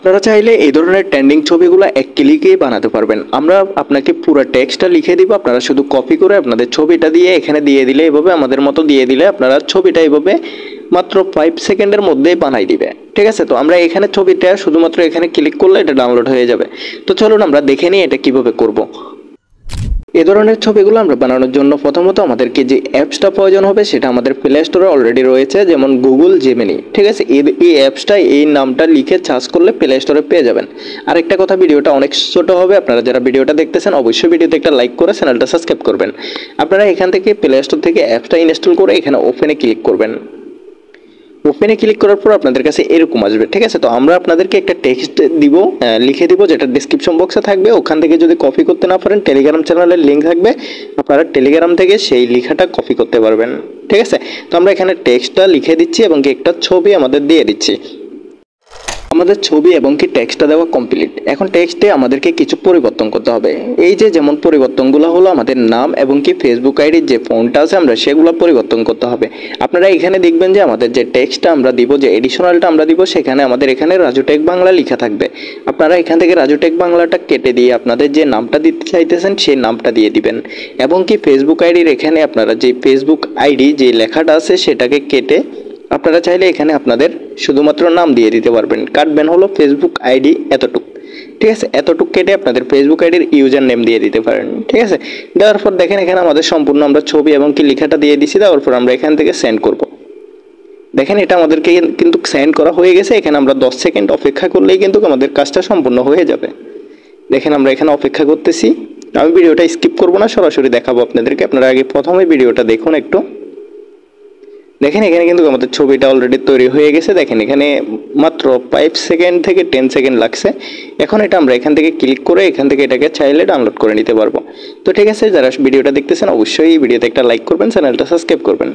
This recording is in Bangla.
আপনারা চাইলে এই ধরনের ট্রেন্ডিং ছবিগুলো এক ক্লিকেই বানাতে পারবেন। আমরা আপনাকে পুরো টেক্সটটা লিখে দিব, আপনারা শুধু কপি করে আপনাদের ছবিটা দিয়ে এখানে দিয়ে দিলে, এভাবে আমাদের মতো দিয়ে দিলে আপনারা ছবিটা এভাবে মাত্র 5 সেকেন্ডের মধ্যেই বানাই দিবে। ঠিক আছে, তো আমরা এখানে ছবিটা শুধুমাত্র এখানে ক্লিক করলে এটা ডাউনলোড হয়ে যাবে। তো চলুন আমরা দেখে নিই এটা কিভাবে করব। এই ধরনের ছবিগুলো আমরা বানানোর জন্য প্রথমত আমাদেরকে যে অ্যাপসটা প্রয়োজন হবে সেটা আমাদের প্লে স্টোরে অলরেডি রয়েছে, যেমন গুগল জেমিনি। ঠিক আছে, এই অ্যাপসটা এই নামটা লিখে সার্চ করলে প্লে স্টোরে পেয়ে যাবেন। আরেকটা কথা, ভিডিওটা অনেক ছোট হবে, আপনারা যারা ভিডিওটা দেখতেছেন অবশ্যই ভিডিওতে একটা লাইক করে চ্যানেলটা সাবস্ক্রাইব করবেন। আপনারা এখান থেকে প্লে স্টোর থেকে অ্যাপসটা ইনস্টল করে এখানে ওপেনে ক্লিক করবেন। ওপেনে ক্লিক করার পর আপনাদের কাছে এরকম আসবে। ঠিক আছে, তো আমরা আপনাদেরকে একটা টেক্সট দিব, লিখে দিব, যেটা ডেসক্রিপশন বক্সে থাকবে। ওখান থেকে যদি কপি করতে না পারেন টেলিগ্রাম চ্যানেলের লিঙ্ক থাকবে, আপনারা টেলিগ্রাম থেকে সেই লেখাটা কপি করতে পারবেন। ঠিক আছে, তো আমরা এখানে টেক্সটটা লিখে দিচ্ছি এবং একটা ছবি আমাদের দিয়ে দিচ্ছি। আমাদের ছবি এবং কি টেক্সটটা দেওয়া কমপ্লিট। এখন টেক্সটে আমাদেরকে কিছু পরিবর্তন করতে হবে। এই যে যেমন পরিবর্তনগুলো হলো আমাদের নাম এবং কি ফেসবুক আইডির যে ফোনটা আছে আমরা সেগুলো পরিবর্তন করতে হবে। আপনারা এখানে দেখবেন যে আমাদের যে টেক্সটটা আমরা দিব, যে এডিশনালটা আমরা দিব, সেখানে আমাদের এখানে রাজু টেক বাংলা লেখা থাকবে। আপনারা এখান থেকে রাজু টেক বাংলাটা কেটে দিয়ে আপনাদের যে নামটা দিতে চাইতেছেন সেই নামটা দিয়ে দিবেন। এবং কি ফেসবুক আইডির এখানে আপনারা যে ফেসবুক আইডি যে লেখাটা আছে সেটাকে কেটে আপনারা চাইলে এখানে আপনাদের শুধুমাত্র নাম দিয়ে দিতে পারবেন। কাটবেন হলো ফেসবুক আইডি এতটুক। ঠিক আছে, এতটুক কেটে আপনাদের ফেসবুক আইডির ইউজার নেম দিয়ে দিতে পারেন। ঠিক আছে, দেওয়ার পর দেখেন এখানে আমাদের সম্পূর্ণ আমরা ছবি এবং কি লেখাটা দিয়ে দিছি। দেওয়ার পর আমরা এখান থেকে সেন্ড করব। দেখেন এটা আমাদেরকে কিন্তু সেন্ড করা হয়ে গেছে। এখানে আমরা 10 সেকেন্ড অপেক্ষা করলেই কিন্তু আমাদের কাজটা সম্পূর্ণ হয়ে যাবে। দেখেন আমরা এখানে অপেক্ষা করতেছি। আমি ভিডিওটা স্কিপ করব না, সরাসরি দেখাবো আপনাদেরকে। আপনারা আগে প্রথমে ভিডিওটা দেখুন একটু। দেখেন এখানে কিন্তু আমাদের ছবিটা অলরেডি তৈরি হয়ে গেছে। দেখেন এখানে মাত্র 5 সেকেন্ড থেকে 10 সেকেন্ড লাগছে। এখন এটা আমরা এখান থেকে ক্লিক করে এখান থেকে এটাকে চাইলে ডাউনলোড করে নিতে পারবো। তো ঠিক আছে, যারা ভিডিওটা দেখতেছেন অবশ্যই ভিডিওতে একটা লাইক করবেন, চ্যানেলটা সাবস্ক্রাইব করবেন।